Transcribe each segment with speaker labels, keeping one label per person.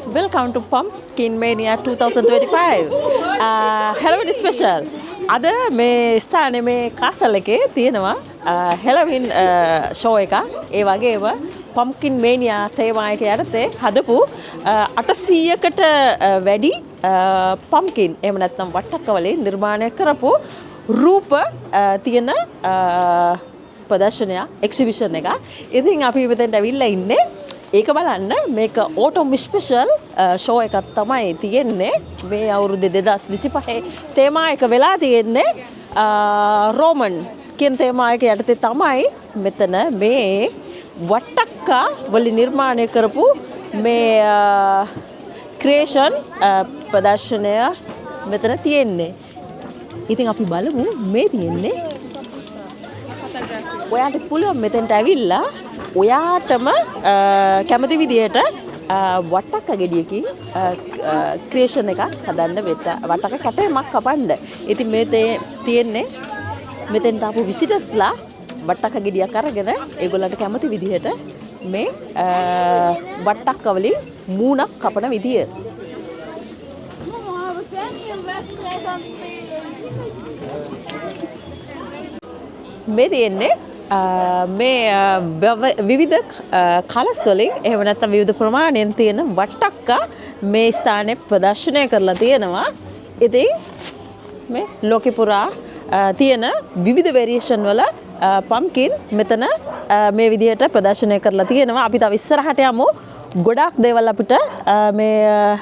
Speaker 1: welcome to Pumpkin Mania 2025. Halloween special. අද මේ ස්ථානයේ මේ කාසල් එකේ තියෙනවා Halloween show එක. ඒ වගේම Pumpkin Mania තේමා එක යටතේ හදපු 800කට වැඩි pumpkin එහෙම නැත්නම් වට්ටක්ක වලින් නිර්මාණය කරපු රූප තියෙන ප්‍රදර්ශනයක් එක්සිබිෂන් එක. ඉතින් අපි මෙතෙන්ට ඇවිල්ලා ඉන්නේ ඒක බලන්න. මේක autumn special show එකක් තමයි තියෙන්නේ. මේ අවුරුදු 2025 තේමා එක වෙලා තියෙන්නේ රෝමන් කියන තේමා එක යටතේ තමයි මෙතන මේ වට්ටක්කා වලින් නිර්මාණය කරපු මේ ක්‍රියේෂන් ප්‍රදර්ශනය මෙතන තියෙන්නේ. ඉතින් අපි බලමු මේ තියෙන්නේ. ඔයාට පුළුවන් මෙතෙන්ට ඇවිල්ලා ඔයාටම කැමති විදියට වට්ටක්ක ගෙඩියකින් ක්‍රියේෂන් එකක් හදන්න වට්ටක්ක කැටයමක් කපන්න. ඉතින් මේ තියෙන්නේ මෙතෙන්ට ආපු විසිටර්ස්ලා වට්ටක්ක ගෙඩියක් අරගෙන ඒගොල්ලන්ට කැමති විදිහට මේ වට්ටක්ක වලින් මූණක් කපන විදිය. මේ තියෙන්නේ මේ විවිධ කලස් වලින් එහෙම නැත්නම් විවිධ ප්‍රමාණයෙන් තියෙන වට්ටක්කා මේ ස්ථානයේ ප්‍රදර්ශනය කරලා තියෙනවා. ඉතින් මේ ලෝකෙ පුරා තියෙන විවිධ වෙරියේෂන් වල pumpkin මෙතන මේ විදිහට ප්‍රදර්ශනය කරලා තියෙනවා. අපි තව ඉස්සරහට යමු. ගොඩාක් දේවල් අපිට මේ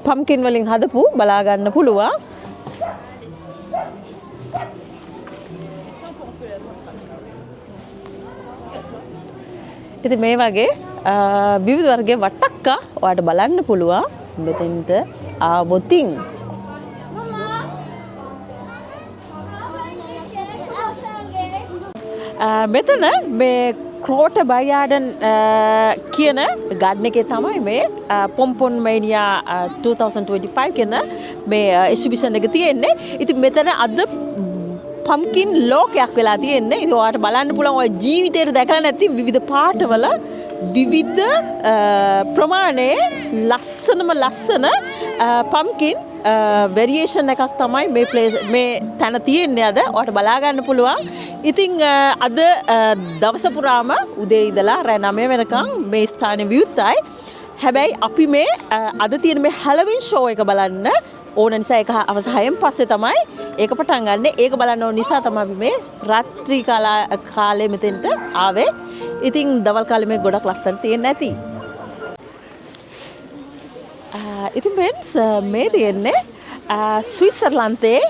Speaker 1: pumpkin වලින් හදපු බලා ගන්න පුළුවන්. ඉතින් මේ වගේ විවිධ වර්ගයේ වට්ටක්කා ඔයාලට බලන්න පුළුවන් මෙතෙන්ට ආවොතින්. මෙතන මේ ක්‍රෝට බයියාඩන් කියන ගාඩන් එකේ තමයි මේ පොම්පොන් මේනියා 2025 කියන මේ එක්සිබිෂන් එක තියෙන්නේ. ඉතින් මෙතන අද pumpkin ලෝකයක් වෙලා තියෙන්නේ. ඉතින් ඔයාලට බලන්න පුළුවන් ඔය ජීවිතේට දැකලා නැති විවිධ පාටවල විවිධ ප්‍රමාණයේ ලස්සන pumpkin variation එකක් තමයි මේ තැන තියෙන්නේ අද. ඔයාලට බලා ගන්න පුළුවන්. ඉතින් අද දවස පුරාම උදේ ඉඳලා රෑ 9 වෙනකන් මේ ස්ථානේ විවෘතයි. හැබැයි අපි මේ අද තියෙන මේ Halloween show එක බලන්න ඕන නිසා ඒක අවස 6න් පස්සේ තමයි ඒක පටන් ගන්න. ඒක බලන්න ඕන නිසා තමයි අපි මේ රාත්‍රී කාලේ මෙතෙන්ට ආවේ. ඉතින් දවල් කාලේ මේ ගොඩක් ලස්සන තියෙන්නේ නැති. ඉතින් friends මේ තියෙන්නේ ස්විට්සර්ලන්තයේ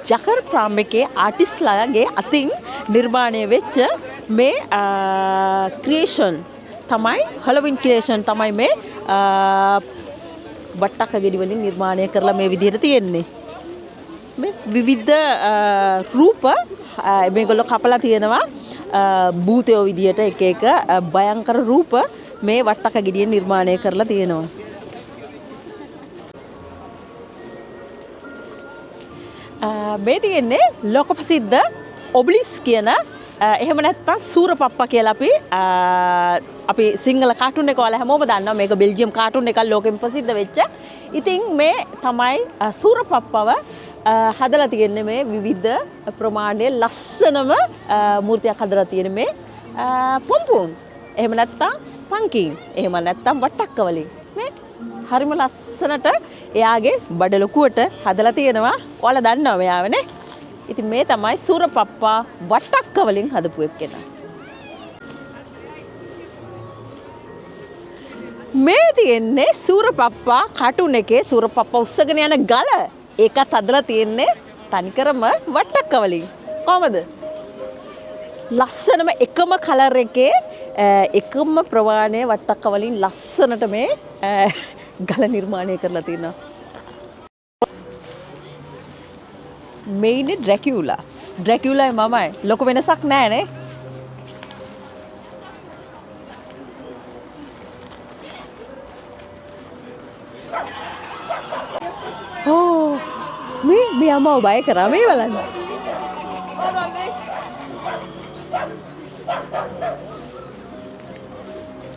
Speaker 1: ජකර් ප්‍රාම් එකේ ආටිස්ලාගේ අතින් නිර්මාණය වෙච්ච මේ ක්‍රියේෂන් තමයි Halloween ක්‍රියේෂන් තමයි මේ වට්ටක්ක ගෙඩි වලින් නිර්මාණය කරලා මේ විදිහට තියෙන්නේ. මේ විවිධ රූප මේගොල්ලෝ කපලා තියෙනවා භූතයෝ විදිහට එක භයංකර රූප මේ වට්ටක්ක ගෙඩියෙන් නිර්මාණය කරලා තියෙනවා. මේ තියෙන්නේ ලෝක ප්‍රසිද්ධ ඔබ්ලිස් කියන එහෙම නැත්නම් සූරපප්පා කියලා අපි සිංහල කාටුන් එක ඔයාලා හැමෝම දන්නවා. මේක බෙල්ජියම් කාටුන් එකක් ලෝකෙම ප්‍රසිද්ධ වෙච්ච. ඉතින් මේ තමයි සූරපප්පව හදලා තියෙන්නේ මේ විවිධ ප්‍රමාණයේ ලස්සනම මූර්තියක් හදලා තියෙන මේ පොම්පොන්. එහෙම නැත්නම් pumpkin. එහෙම නැත්නම් වට්ටක්ක වලින්. මේ හරිම ලස්සනට එයාගේ බඩ ලොකුවට හදලා තියෙනවා. ඔයාලා දන්නවා මෙයාවනේ. ඉතින් මේ තමයි සූරපප්පා වට්ටක්ක වලින් හදපු එක්කෙනා. මේ තියෙන්නේ සූරපප්පා කාටුන් එකේ සූරපප්පා උස්සගෙන යන ගල. ඒකත් හදලා තියෙන්නේ තනිකරම වට්ටක්ක වලින්. කොහමද? ලස්සනම එකම කලර් එකේ එකම ප්‍රමාණයේ වට්ටක්ක වලින් ලස්සනට මේ ගල නිර්මාණය කරලා තියෙනවා. මේ ඉන්නේ ඩ්‍රැකියුලායි මමයි. ලොකු වෙනසක් නැහැ නේ. මේ අම්මව බය කරා මේ බලන්න.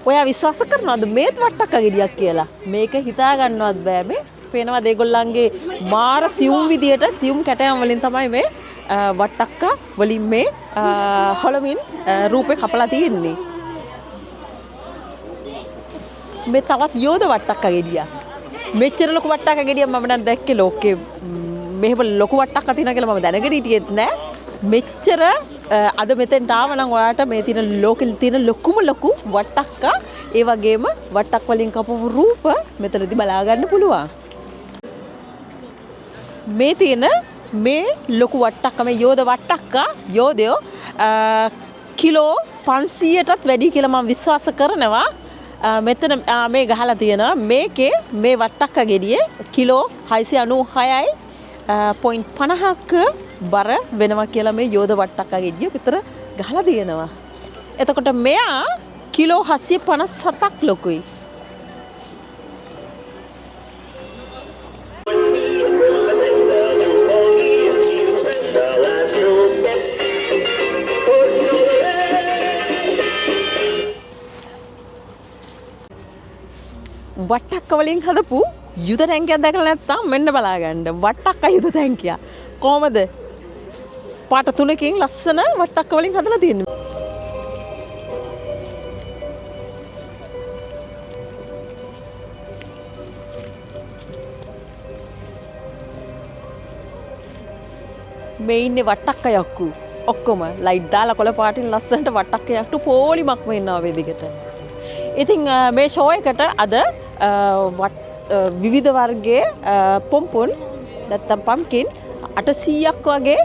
Speaker 1: ඔයා විශ්වාස කරනවද මේත් වට්ටක්ක ගෙඩියක් කියලා? මේක හිතා ගන්නවත් බෑ මේ. පේනවාද ඒගොල්ලන්ගේ මාර සියුම් විදියට සියුම් කැටයම් වලින් තමයි මේ වට්ටක්ක වලින් මේ හොලමින් රූපේ කපලා තියෙන්නේ. මේ තවත් යෝධ වට්ටක්ක ගෙඩියක්. මෙච්චර ලොකු වට්ටක්ක ගෙඩියක් මම නම් දැක්කේ ලෝකේ. මෙහෙම ලොකු වට්ටක්ක තියෙනවා කියලා මම දැනගෙන හිටියෙත් නෑ. මෙච්චර අද මෙතෙන්ට ආවනම් ඔයාට මේ තියෙන ලෝකෙ තියෙන ලොකුම ලොකු වට්ටක්ක ඒ වගේම වට්ටක් වලින් කපපු රූප මෙතනදී බලා ගන්න පුළුවන්. මේ තියෙන මේ ලොකු වට්ටක්ක මේ යෝධ වට්ටක්ක යෝධයෝ කිලෝ 500ටත් වැඩි කියලා මම විශ්වාස කරනවා. මෙතන මේ ගහලා තියෙනවා මේකේ මේ වට්ටක්ක ගෙඩියේ කිලෝ 696.50ක බර වෙනවා කියලා මේ යෝධ වට්ටක්ක ගෙඩිය විතර ගහලා තියෙනවා. එතකොට මෙයා කිලෝ 757ක් ලොකුයි. වට්ටක්ක වලින් හදපු යුද ටැංකියක් දැකලා නැත්නම් මෙන්න බලා ගන්න. වට්ටක්ක යුද ටැංකිය. කොහමද? පාට තුනකින් ලස්සන වට්ටක්ක වලින් හදලා තියෙන්නේ. මේ ඉන්නේ වට්ටක්ක යක්කු. ඔක්කොම ලයිට් දාලා කොළ පාටින් ලස්සනට වට්ටක්ක යක්කු පොලිමක්ම ඉන්නවා වේදිකට. ඉතින් මේ ෂෝ එකට අද විවිධ වර්ගයේ පොම්පොන් නැත්තම් පම්කින් 800ක් වගේ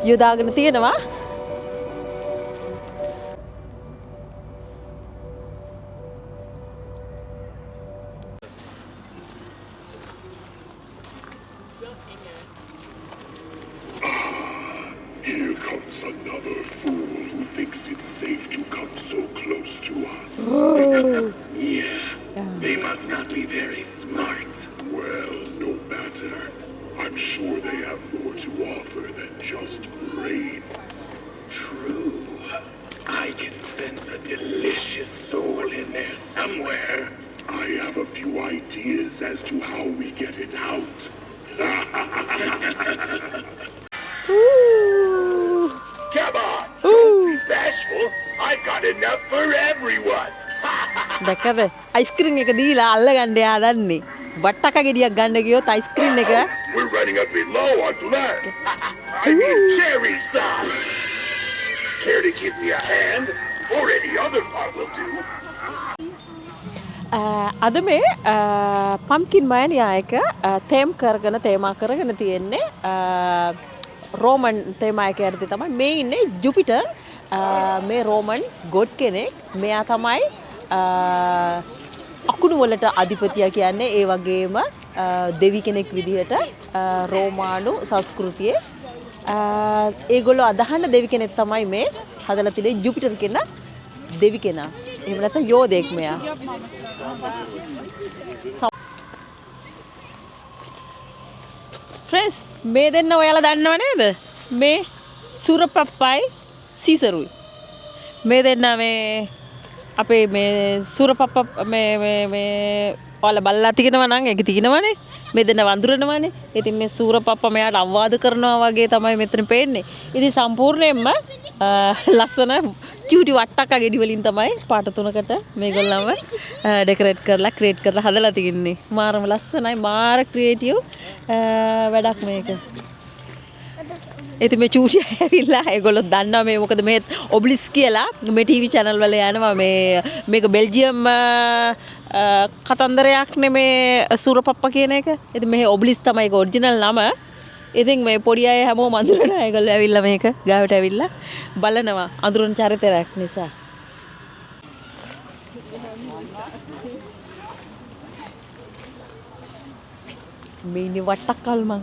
Speaker 1: යොදාගෙන තියෙනවා.
Speaker 2: Here comes another fool who thinks it's safe to come so close to us. Yeah, they must not be very smart. Well, no matter. I'm sure they have more to offer than just brains. True. I can sense a delicious soul in there somewhere. I have a few ideas as to how we get it out. Come on! Don't be bashful! I've got enough for everyone!
Speaker 1: දැක්කද? Ice cream එක දීලා අල්ල ගන්න යා දන්නේ. වට්ටක්ක ගෙඩියක් ගන්න ගියොත් අයිස්ක්‍රීම් එක
Speaker 2: We're running a bit low on blood. I need cherry sauce. Care to give me a hand? Or any other part will do.
Speaker 1: අද මේ පම්කින් මයනියා එක තේමා කරගෙන තියෙන්නේ රෝමන් තේමා එක යටතේ තමයි මේ ඉන්නේ ජුපිටර් මේ රෝමන් ගොඩ් කෙනෙක්. මෙයා තමයි අකුණු වලට අධිපතියා කියන්නේ. ඒ වගේම දෙවි කෙනෙක් විදිහට රෝමානු සංස්කෘතියේ ඒගොල්ලෝ අදහන දෙවි කෙනෙක් තමයි මේ හදලා තියෙන්නේ ජුපිටර් කියන දෙවි කෙනා. එහෙම නැත්නම් යෝධයෙක් මෙයා. ෆ්‍රෙන්ඩ්ස් මේ දෙන්න ඔයාලා දන්නව නේද? මේ සුරපප්පයි සීසරුයි. මේ දෙන්න මේ අපේ මේ සුරපප්ප මේ ඔයාලා බල්ලා තියනවා නම් ඒක තියනවනේ. මේ දෙන්න වඳුරනවනේ. ඉතින් මේ සූරපප්ප මෙයාට අවවාද කරනවා වගේ තමයි මෙතන පේන්නේ. ඉතින් සම්පූර්ණයෙන්ම ලස්සන චූටි වට්ටක්ක ගෙඩි වලින් තමයි පාට තුනකට මේගොල්ලන්ව ඩෙකොරේට් කරලා ක්‍රියේට් කරලා හදලා තින්නේ. මාරම ලස්සනයි, මාර ක්‍රියේටිව් වැඩක් මේක. ඉතින් මේ චූටි ඇවිල්ලා ඒගොල්ලෝ දන්නවා මේ මොකද මේ ඔබ්ලිස් කියලා මේ ටීවී channel වල යනවා මේක බෙල්ජියම් කතන්දරයක් නෙමේ සූරපප්ප කියන එක. ඉතින් මේ ඔබ්ලිස් තමයි ඒක ඔරිජිනල් නම. ඉතින් මේ පොඩි අය හැමෝම අඳුරනවා. ඒගොල්ලෝ ඇවිල්ලා මේක ගාවට ඇවිල්ලා බලනවා අඳුරන චරිතයක් නිසා. මේ ඉන්නේ වට්ටක්කල් මං.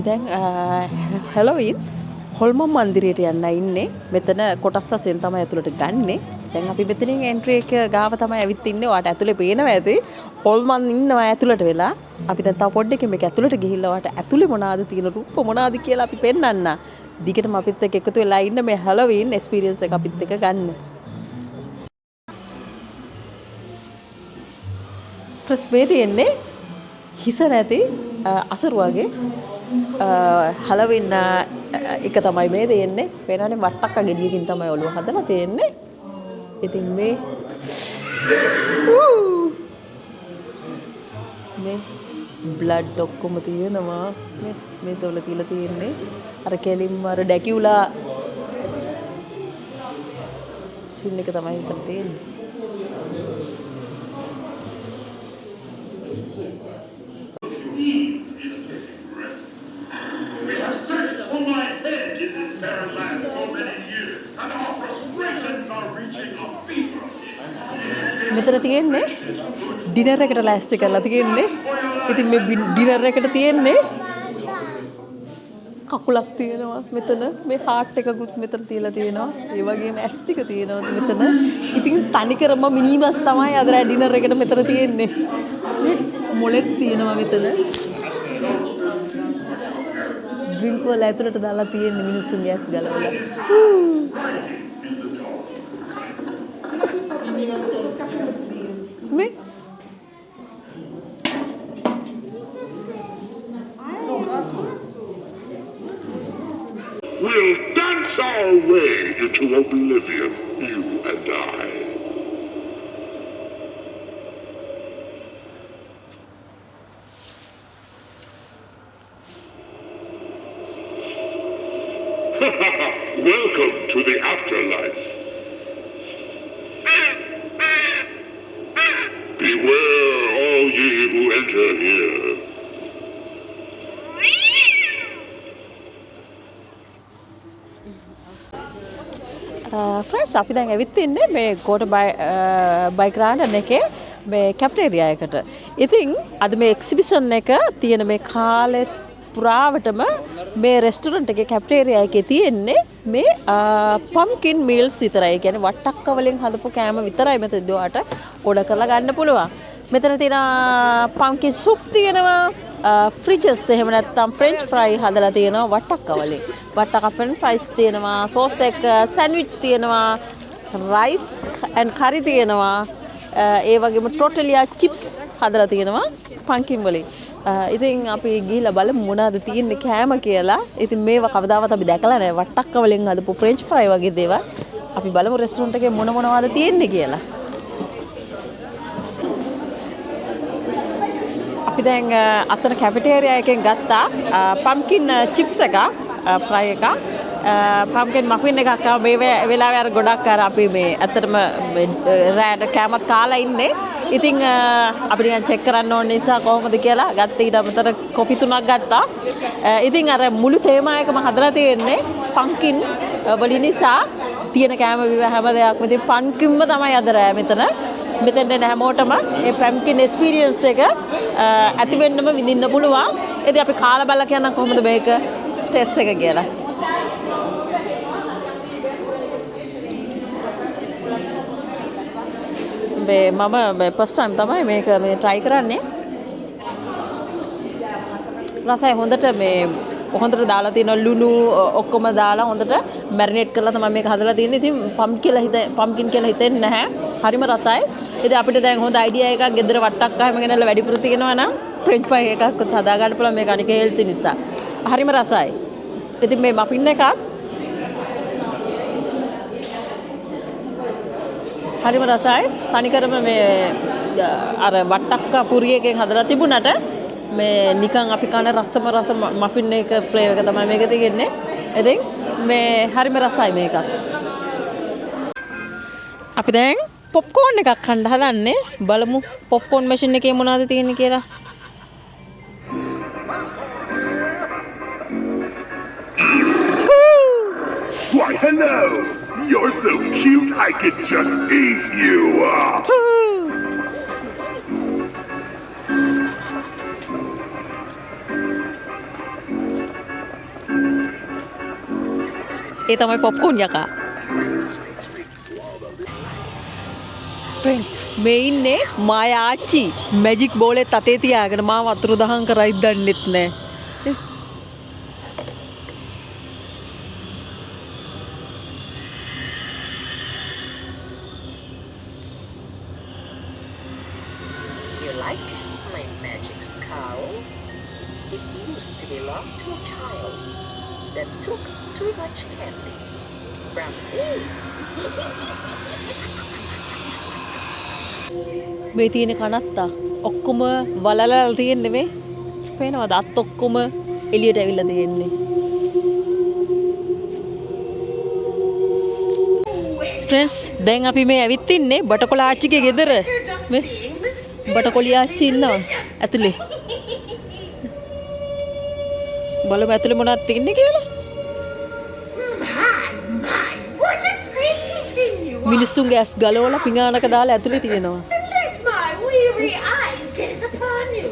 Speaker 1: අපි දැන් හැලෝවින් හොල්මන් මන්දිරයට යන්න ඉන්නේ. මෙතන කොටස් වශයෙන් තමයි ඇතුළට ගන්නෙ. දැන් අපි මෙතනින් එන්ට්‍රි එක ගාව තමයි ඇවිත් ඉන්නේ. ඔයාට ඇතුලේ පේනවා ඇති. හොල්මන් ඉන්නවා ඇතුළට වෙලා. අපි දැන් තව පොඩ්ඩකින් මේක ඇතුළට ගිහිල්ලා ඔයාට ඇතුලේ මොනවාද තියෙන රූප මොනවාද කියලා අපි පෙන්වන්න. දිගටම අපිත් එක්ක එකතු වෙලා ඉන්න මේ හැලෝවින් එක්ස්පීරියන්ස් එක අපිත් එක්ක ගන්න. ප්‍රස් මේ තියෙන්නේ හිස නැති අසරු වගේ හැලෝවින් එක තමයි මේ දෙන්නේ. පේනවනේ වට්ටක්ක ගෙඩියකින් තමයි ඔළුව හදලා තියෙන්නේ. ඉතින් මේ බ්ලඩ් ඔක්කොම තියෙනවා. මේ සොල තියලා තියෙන්නේ. අර කෙලින්ම අර ඩැකියුලා සින් එක තමයි හිතලා තියෙන්නේ. මෙතන තියෙන්නේ ඩිනර් එකට ලෑස්ති කරලා තියෙන්නේ. ඉතින් මේ ඩිනර් එකට තියෙන්නේ කකුලක් තියෙනවා මෙතන. මේ හાર્ට් එකකුත් මෙතන තියලා තියෙනවා. ඒ වගේම ඇස් ටික තියෙනවා මෙතන. ඉතින් තනිකරම මිනිමස් තමයි අද ඩිනර් එකට මෙතන තියෙන්නේ. මොලෙත් තියෙනවා මෙතන. ඩ්‍රින්ක් වල ඇතුළට දාලා තියෙන්නේ මිනිස්සුන්ගේ ඇස් ගලවලා. Me?
Speaker 2: We'll dance our way into oblivion, you and I. Welcome to the afterlife. Beware all ye who enter here.
Speaker 1: Friends අපි දැන් ඇවිත් ඉන්නේ මේ ගෝට බයික් ග්‍රාන්ඩන් එකේ මේ කැෆ්ටේරියා එකට. ඉතින් අද මේ එක්සිබිෂන් එක තියෙන මේ කාලේ පුරාවටම මේ රෙස්ටොරන්ට් එකේ කැෆ්ටේරියා එකේ තියෙන්නේ මේ පම්කින් මීල්ස් විතරයි. ඒ කියන්නේ වට්ටක්ක වලින් හදපු කෑම විතරයි මෙතනදී ඔයාට ඕඩර් කරලා ගන්න පුළුවන්. මෙතන තියෙන පම්කින් සුප් තියෙනවා. ෆ්‍රිජස් එහෙම නැත්නම් ෆ්‍රෙන්ච් ෆ්‍රයි හදලා තියෙනවා වට්ටක්ක වලින්. වට්ටක්ක ෆ්‍රෙන්ච් ෆ්‍රයිස් තියෙනවා. සෝස් එක සෑන්ඩ්විච් තියෙනවා. රයිස් ඇන්ඩ් කරි තියෙනවා. ඒ වගේම ටෝටලියා චිප්ස් හදලා තියෙනවා පම්කින් වලින්. ඉතින් අපි ගිහිල්ලා බලමු මොනවද තියෙන්නේ කෑම කියලා. ඉතින් මේවා කවදාවත් අපි දැකලා නැහැ. වට්ටක්ක වලින් හදපු ෆ්‍රෙන්ච් ෆ්‍රයි වගේ දේවල්. අපි බලමු රෙස්ටොරන්ට් එකේ මොනවද තියෙන්නේ කියලා. අපි දැන් අතන කැෆෙටේරියා එකෙන් ගත්තා පම්කින් චිප්ස් එක ෆ්‍රයි එක පම්කින් මෆින් එකක් මේ වෙලාවේ අර ගොඩක් අර අපි මේ ඇත්තටම රෑට කෑමත් කාලා ඉන්නේ. ඉතින් අපි නිකන් චෙක් කරන්න ඕන නිසා කොහොමද කියලා ගත්ත ඊට අමතර කොපි 3ක් ගත්තා. ඉතින් අර මුළු තේමා එකම හදලා තියෙන්නේ පම්කින් වලින් නිසා තියෙන කෑම හැම දෙයක්ම ඉතින් පම්කින්ම තමයි අද රෑ මෙතන. මෙතෙන්ට එන හැමෝටම මේ පම්කින් එක්ස්පීරියන්ස් එක ඇති වෙන්නම විඳින්න පුළුවන්. ඉතින් අපි කාලා බලලා කියන්න කොහොමද මේක ටෙස්ට් එක කියලා. මම ෆස්ට් ටයිම් තමයි මේක මේ try කරන්නේ. රසය හොඳට හොඳට දාලා තියෙන ලුණු ඔක්කොම දාලා හොඳට මැරිනේට් කරලා තමයි මේක හදලා තියෙන්නේ. ඉතින් පම්කින් කියලා හිතෙන්නේ නැහැ. හරිම රසයි. ඉතින් අපිට දැන් හොඳ අයිඩියා එකක් ගෙදර වට්ටක්ක හැම ගෙනල්ලා වැඩිපුර තියෙනවා නම් ෆ්‍රෙන්ච් ෆ්‍රයි එකක් හදා ගන්න පුළුවන්. මේක අනික හෙල්ති නිසා. හරිම රසයි. ඉතින් මේ මෆින් එකත් හරිම රසයි. තනිකරම මේ අර වට්ටක්ක පුරිය එකෙන් හදලා තිබුණාට මේ නිකන් අපි කන රස මෆින් එක ෆ්ලේවර් එක තමයි මේක තියෙන්නේ. ඉතින් මේ හරිම රසයි මේකත්. අපි දැන් පොප්කෝන් එකක් කන්න හදන්නේ. බලමු පොප්කෝන් මැෂින් එකේ මොනවද තියෙන්නේ කියලා.
Speaker 2: Why, hello! You're so cute I could just eat you!
Speaker 1: ඒ තමයි පොප්කෝන් යකා. ෆ්‍රෙන්ඩ්ස් මේ ඉන්නේ මායා ආච්චි මැජික් බෝලෙත් අතේ තියාගෙන මාව වතුර දහම් කරයිද දන්නෙත් නෑ.
Speaker 3: You like my magic cow? It used to belong to a child that took too much candy from me.
Speaker 1: මේ තියෙන කනත්තක් ඔක්කොම වලලලා තියෙන්නේ මේ. පේනවද? අත් ඔක්කොම එළියට ඇවිල්ලා තියෙන්නේ. ෆ්‍රෙන්ඩ්ස් දැන් අපි මේ ඇවිත් ඉන්නේ බටකොළ ආච්චිගේ ගෙදර. මේ බටකොළි ආච්චි ඉන්නවා ඇතුලේ. බලමු ඇතුලේ මොනවද තියෙන්නේ කියලා. මිනිස්සුන්ගේ ඇස් ගලවලා පිඟානක දාලා ඇතුලේ තියෙනවා.
Speaker 3: Let my weary eyes gaze upon you.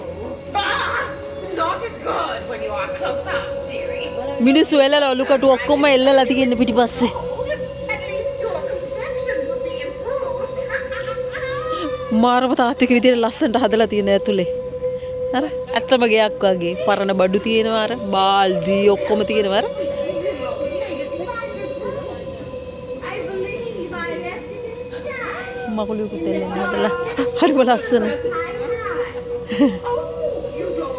Speaker 3: Not as good when you are close up, dearie.
Speaker 1: මිනිස්සු එල්ලලා ඔලුකටු ඔක්කොම එල්ලලා තියෙන්නේ පිටිපස්සේ.
Speaker 3: At least your complexion will be improved.
Speaker 1: මාරම තාත්තික විදියට ලස්සනට හදලා තියෙන ඇතුලේ. අර ඇත්තම ගයක් වගේ පරණ බඩු තියෙනවා අර බාල්දි ඔක්කොම තියෙනවා අර.
Speaker 3: I believe I left it in sky.
Speaker 1: මකුළුකුත් එල්ලලා හදලා හරිම ලස්සන.
Speaker 3: Oh, you don't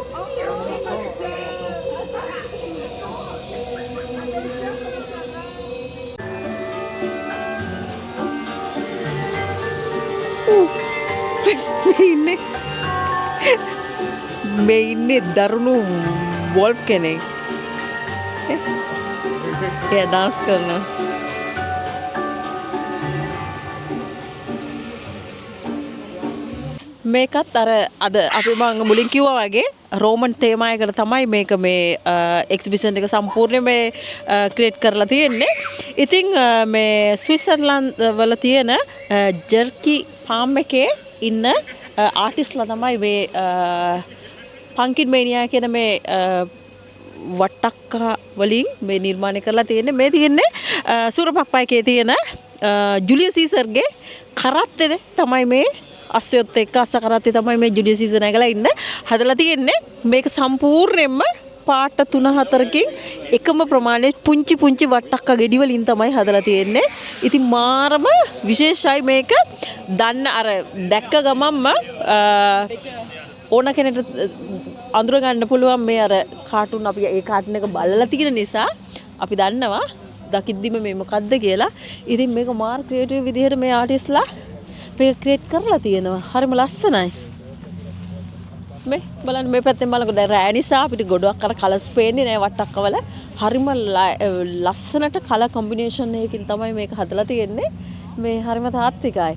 Speaker 3: feel
Speaker 1: මේ ඉන්නේ දරුණු වොල්ෆ් කෙනෙක්. එයා ඩාන්ස් කරනවා. මේකත් අර අද අපි මම මුලින් කිව්වා වගේ රෝමන් තේමායකට තමයි මේක මේ එක්සිබිෂන් එක සම්පූර්ණයෙන් මේ ක්‍රියේට් කරලා තියෙන්නේ. ඉතින් මේ ස්විට්සර්ලන්ඩ් වල තියෙන ජර්කි ෆාම් එකේ ඉන්න ආටිස්ලා තමයි මේ පංකින් මේනියා කියන මේ වට්ටක්කා වලින් මේ නිර්මාණය කරලා තියෙන්නේ. මේ තියෙන්නේ සූරපප්පයිකේ තියෙන ජුලියස් සීසර්ගේ කරත්තේ තමයි මේ අස්සයොත් එක්ක අස්ස කරත්තේ තමයි මේ ජුලියස් සීසර් නැගලා ඉන්න හදලා තියෙන්නේ. මේක සම්පූර්ණයෙන්ම පාට 3-4කින් එකම ප්‍රමාණයේ පුංචි පුංචි වට්ටක්කා ගෙඩි වලින් තමයි හදලා තියෙන්නේ. ඉතින් මාරම විශේෂයි මේක. දන්න අර දැක්ක ගමන්ම ඕන කෙනෙක්ට අඳුර ගන්න පුළුවන් මේ අර කාටුන් අපි ඒ කාටුන් එක බලලා තියෙන නිසා අපි දන්නවා දකිද්දිම මේ මොකද්ද කියලා. ඉතින් මේක මාර ක්‍රියේටිව් විදිහට මේ ආටිස්ලා මේක ක්‍රියේට් කරලා තියෙනවා. හරිම ලස්සනයි. මේ බලන්න මේ පැත්තෙන් බලනකොට දැන් රෑ නිසා අපිට ගොඩක් අර කලර්ස් පේන්නේ නෑ වට්ටක්කවල. හරිම ලස්සනට කලර් කොම්බිනේෂන් එකකින් තමයි මේක හදලා තියෙන්නේ. මේ හරිම තාත්තිකයි.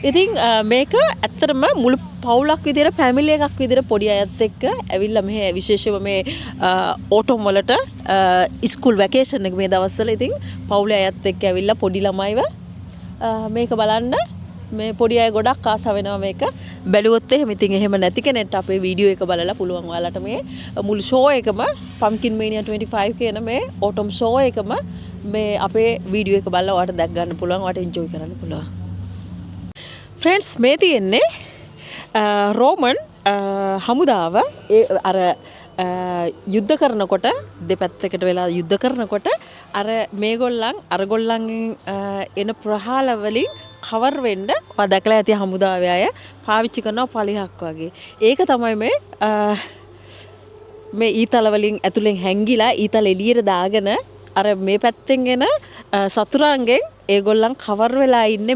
Speaker 1: ඉතින් මේක ඇත්තටම මුළු පවුලක් විදිහට ෆැමිලි එකක් විදිහට පොඩි අයත් එක්ක ඇවිල්ලා මෙහෙ විශේෂයෙන්ම මේ ඕටෝම් වලට ස්කූල් වැකේෂන් එක මේ දවස්වල ඉතින් පවුලේ අයත් එක්ක ඇවිල්ලා පොඩි ළමයිව මේක බලන්න මේ පොඩි අය ගොඩක් ආස වෙනවා මේක බැලුවොත් එහෙම. ඉතින් එහෙම නැති කෙනෙක්ට අපේ වීඩියෝ එක බලලා පුළුවන් ඔයාලට මේ මුළු ෂෝ එකම Pumpkin Mania 25 කියන මේ ඕටෝම් ෂෝ එකම මේ අපේ වීඩියෝ එක බලලා ඔයාලට දැක් ගන්න පුළුවන්. ඔයාලට එන්ජොයි කරන්න පුළුවන්. ෆ්‍රෙන්ඩ්ස් මේ තියෙන්නේ රෝමන් හමුදාව අර යුද්ධ කරනකොට දෙපැත්තකට වෙලා යුද්ධ කරනකොට අර මේගොල්ලන් අරගොල්ලන්ගෙන් එන ප්‍රහාල වලින් කවර් වෙන්න ඔයා දැකලා ඇති හමුදාවේ අය පාවිච්චි කරන පලිහක් වගේ. ඒක තමයි මේ ඊතල වලින් ඇතුලෙන් හැංගිලා ඊතල එළියට දාගෙන අර මේ පැත්තෙන් එන සතුරන්ගෙන් ඒගොල්ලන් කවර් වෙලා ඉන්නේ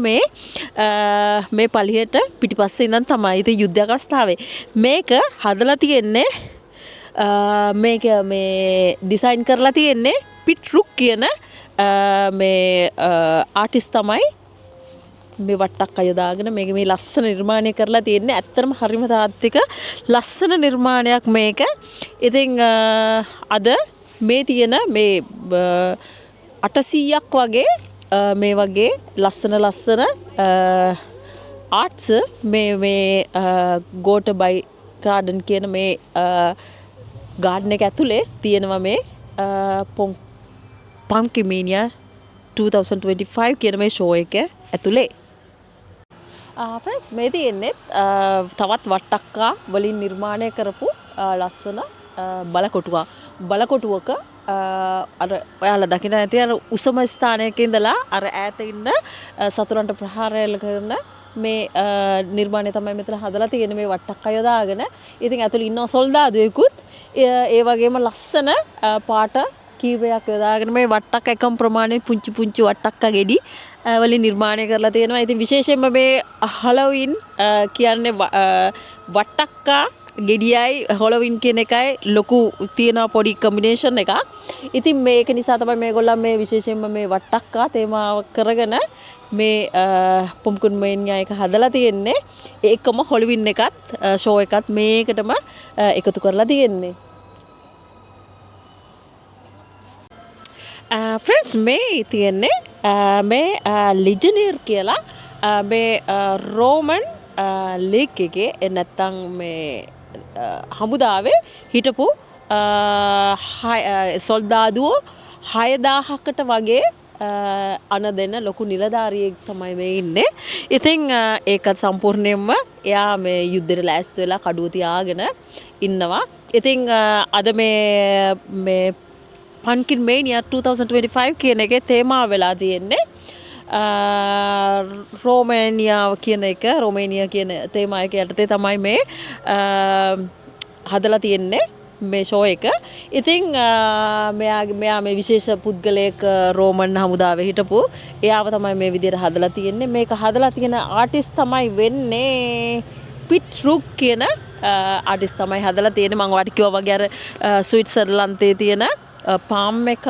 Speaker 1: මේ පලියට පිටිපස්සේ ඉඳන් තමයි. ඉතින් යුද්ධ අවස්ථාවේ මේක හදලා තියෙන්නේ මේක මේ ඩිසයින් කරලා තියෙන්නේ පිට් රුක් කියන මේ ආටිස්ට් තමයි මේ වට්ටක් අය දාගෙන මේක මේ ලස්සන නිර්මාණය කරලා තියෙන්නේ. ඇත්තටම හරිම තාත්තික ලස්සන නිර්මාණයක් මේක. ඉතින් අද මේ තියෙන මේ 800ක් වගේ මේ වගේ ලස්සන ආර්ට්ස් මේ ගෝටබයි ගාඩන් කියන මේ ගාඩන් එක ඇතුලේ තියෙනවා මේ Pumpkin Mania 2025 කියන මේ ෂෝ එක ඇතුලේ. ෆ්‍රෙන්ඩ්ස් මේ තියෙන්නේ තවත් වට්ටක්කා වලින් නිර්මාණය කරපු ලස්සන බලකොටුවක අර ඔයාලා දකින්න ඇති අර උසම ස්ථානයක ඉඳලා අර ඈත ඉන්න සතුරන්ට ප්‍රහාරය කරන මේ නිර්මාණය තමයි මෙතන හදලා තියෙන්නේ මේ වට්ටක්කා යොදාගෙන. ඉතින් ඇතුළේ ඉන්න සොල්දාදුවෙකුත් ඒ වගේම ලස්සන පාට කීපයක් යොදාගෙන මේ වට්ටක්කා එකම ප්‍රමාණයේ පුංචි වට්ටක්කා ගෙඩි වලින් නිර්මාණය කරලා තියෙනවා. ඉතින් විශේෂයෙන්ම මේ හලෝවින් කියන්නේ වට්ටක්කා ගෙඩියයි හොලොවින් කියන එකයි ලොකු තියෙන පොඩි කම්බිනේෂන් එකක්. ඉතින් මේක නිසා තමයි මේගොල්ලන් මේ විශේෂයෙන්ම මේ වට්ටක්කා තේමාව කරගෙන මේ පුම්කුන් මේනියා එක හදලා තියෙන්නේ. ඒකම හොලොවින් එකත් ෂෝ එකත් මේකටම එකතු කරලා තියෙන්නේ. ෆ්‍රෙන්ඩ්ස් මේ තියෙන්නේ මේ ලිජනීර් කියලා මේ රෝමන් ලීග් එකේ නැත්තම් මේ හමුදාවේ හිටපු සොල්දාදුවෝ 6000කට වගේ අන දෙන්න ලොකු නිලධාරියෙක් තමයි මේ ඉන්නේ. ඉතින් ඒකත් සම්පූර්ණයෙන්ම එයා මේ යුද්ධෙට ලෑස්ති වෙලා කඩුව තියාගෙන ඉන්නවා. ඉතින් අද මේ Pumpkin Mania 2025 කියන එකේ තේමාව වෙලා තියෙන්නේ රෝමේනියා කියන තේමා එක යටතේ තමයි මේ හදලා තියෙන්නේ මේ ෂෝ එක. ඉතින් මෙයා මේ විශේෂ පුද්ගලයෙක් රෝමන් හමුදාවේ හිටපු එයාව තමයි මේ විදිහට හදලා තියෙන්නේ. මේක හදලා තියෙන ආටිස්ට් තමයි වෙන්නේ පිට් රුක් කියන ආටිස්ට් තමයි හදලා තියෙන්නේ. මම ඔයාලට කිව්වා වගේ අර ස්විට්සර්ලන්තයේ තියෙන පාම් එකක්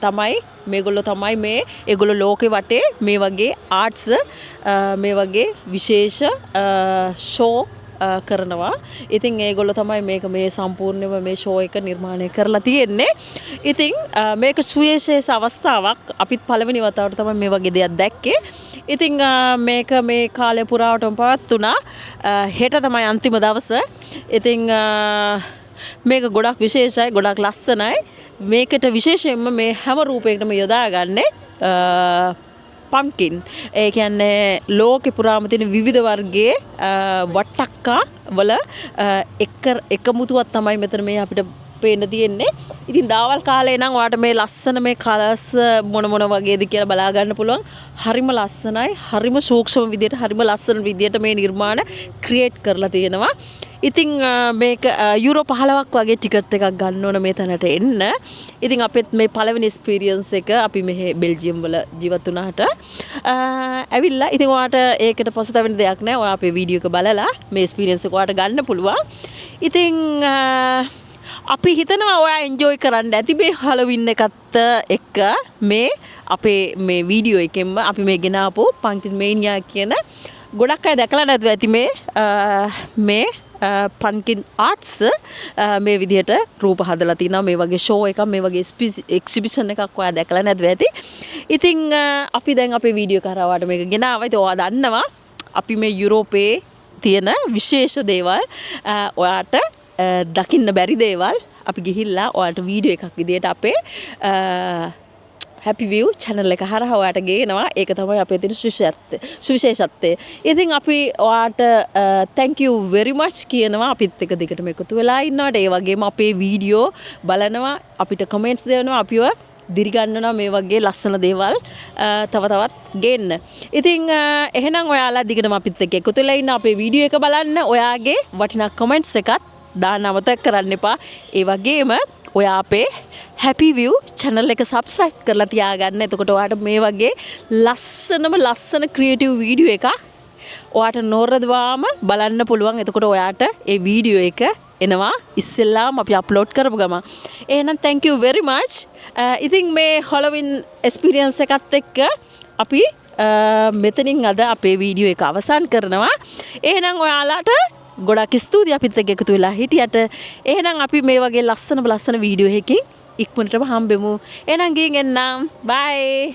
Speaker 1: තමයි ඒගොල්ලෝ ලෝකෙ වටේ මේ වගේ ආර්ට්ස් මේ වගේ විශේෂ ෂෝ කරනවා. ඉතින් ඒගොල්ලෝ තමයි මේ සම්පූර්ණයෙන්ම මේ ෂෝ එක නිර්මාණය කරලා තියෙන්නේ. ඉතින් මේක සුවිශේෂ අවස්ථාවක්. අපිත් පළවෙනි වතාවට තමයි මේ වගේ දෙයක් දැක්කේ. ඉතින් මේක මේ කාලය පුරාවටම පවත්ුණා. හෙට තමයි අන්තිම දවස. ඉතින් මේක ගොඩක් විශේෂයි, ගොඩක් ලස්සනයි. මේකට විශේෂයෙන්ම මේ හැම රූපයකටම යොදාගන්නේ පම්කින්. ඒ කියන්නේ ලෝකේ පුරාම තියෙන විවිධ වර්ගයේ වට්ටක්කා වල එකමුතුවක් තමයි මෙතන මේ අපිට පේන්න තියෙන්නේ. ඉතින් දාවල් කාලේ නම් ඔයාලට මේ ලස්සන මේ කලර්ස් මොන වගේද කියලා බලා ගන්න පුළුවන්. හරිම ලස්සනයි, හරිම සූක්ෂම විදියට, හරිම ලස්සන විදියට මේ නිර්මාණ ක්‍රියේට් කරලා තියෙනවා. ඉතින් මේක යුරෝ 15ක් වගේ ටිකට් එකක් ගන්න ඕන මේ තැනට එන්න. ඉතින් අපිත් මේ පළවෙනි එක්ස්පීරියන්ස් එක අපි මෙහි බෙල්ජියම් වල ජීවත් වුණාට ඇවිල්ලා ඉතින් ඔයාලට ඒකට පසුතැවෙන දෙයක් නැහැ. ඔයා අපේ වීඩියෝ එක බලලා මේ එක්ස්පීරියන්ස් එක ඔයාලට ගන්න පුළුවන්. ඉතින් අපි හිතනවා ඔයා එන්ජොයි කරන්න ඇති මේ හලොවින් එකත් එක්ක මේ අපේ මේ වීඩියෝ එකෙන්ම අපි මේ ගෙනාපු Pumpkin Mania කියන ගොඩක් අය දැකලා නැතුව ඇති මේ Pumpkin Arts මේ විදිහට රූප හදලා තිනවා. මේ වගේ ෂෝ එකක්, මේ වගේ එක්සිබිෂන් එකක් ඔයා දැකලා නැතුව ඇති. ඉතින් අපි දැන් අපේ වීඩියෝ කරා ඔයාලට මේක ගෙනාවා. ඉතින් ඔයා දන්නවා අපි මේ යුරෝපයේ තියෙන විශේෂ දේවල් ඔයාට දකින්න බැරි දේවල් අපි ගිහිල්ලා ඔයාලට වීඩියෝ එකක් විදියට අපේ Happy View channel එක හරහා ඔයාලට ගේනවා. ඒක තමයි අපේ තියෙන සුවිශේෂත්වය. ඉතින් අපි ඔයාලට thank you very much කියනවා අපිත් එක දිගටම එකතු වෙලා ඉන්නවට. ඒ වගේම අපේ වීඩියෝ බලනවා, අපිට කමෙන්ට්ස් දෙනවා, අපිව දිරිගන්නවා මේ වගේ ලස්සන දේවල් තවත් ගේන්න. ඉතින් එහෙනම් ඔයාලා දිගටම අපිත් එක්ක එකතු වෙලා ඉන්න, අපේ වීඩියෝ එක බලන්න. ඔයාගේ වටිනා කමෙන්ට්ස් එකත් දාන්න අමතක කරන්න එපා. ඒ වගේම ඔයා අපේ Happy View channel එක subscribe කරලා තියාගන්න. එතකොට ඔයාට මේ වගේ ලස්සන ක්‍රියේටිව් වීඩියෝ එකක් ඔයාට නොරදවාම බලන්න පුළුවන්. එතකොට ඔයාට ඒ වීඩියෝ එක එනවා ඉස්සෙල්ලාම අපි අප්ලෝඩ් කරපු ගමන්. එහෙනම් thank you very much. ඉතින් මේ Halloween experience එකත් එක්ක අපි මෙතනින් අද අපේ වීඩියෝ එක අවසන් කරනවා. එහෙනම් ඔයාලට ගොඩක් ස්තුතියි අපිත් එක්ක එකතු වෙලා හිටියට. එහෙනම් අපි මේ වගේ ලස්සන වීඩියෝ එකකින් ඉක්මනටම හම්බෙමු. එහෙනම් ගිහින් එන්නම්. bye.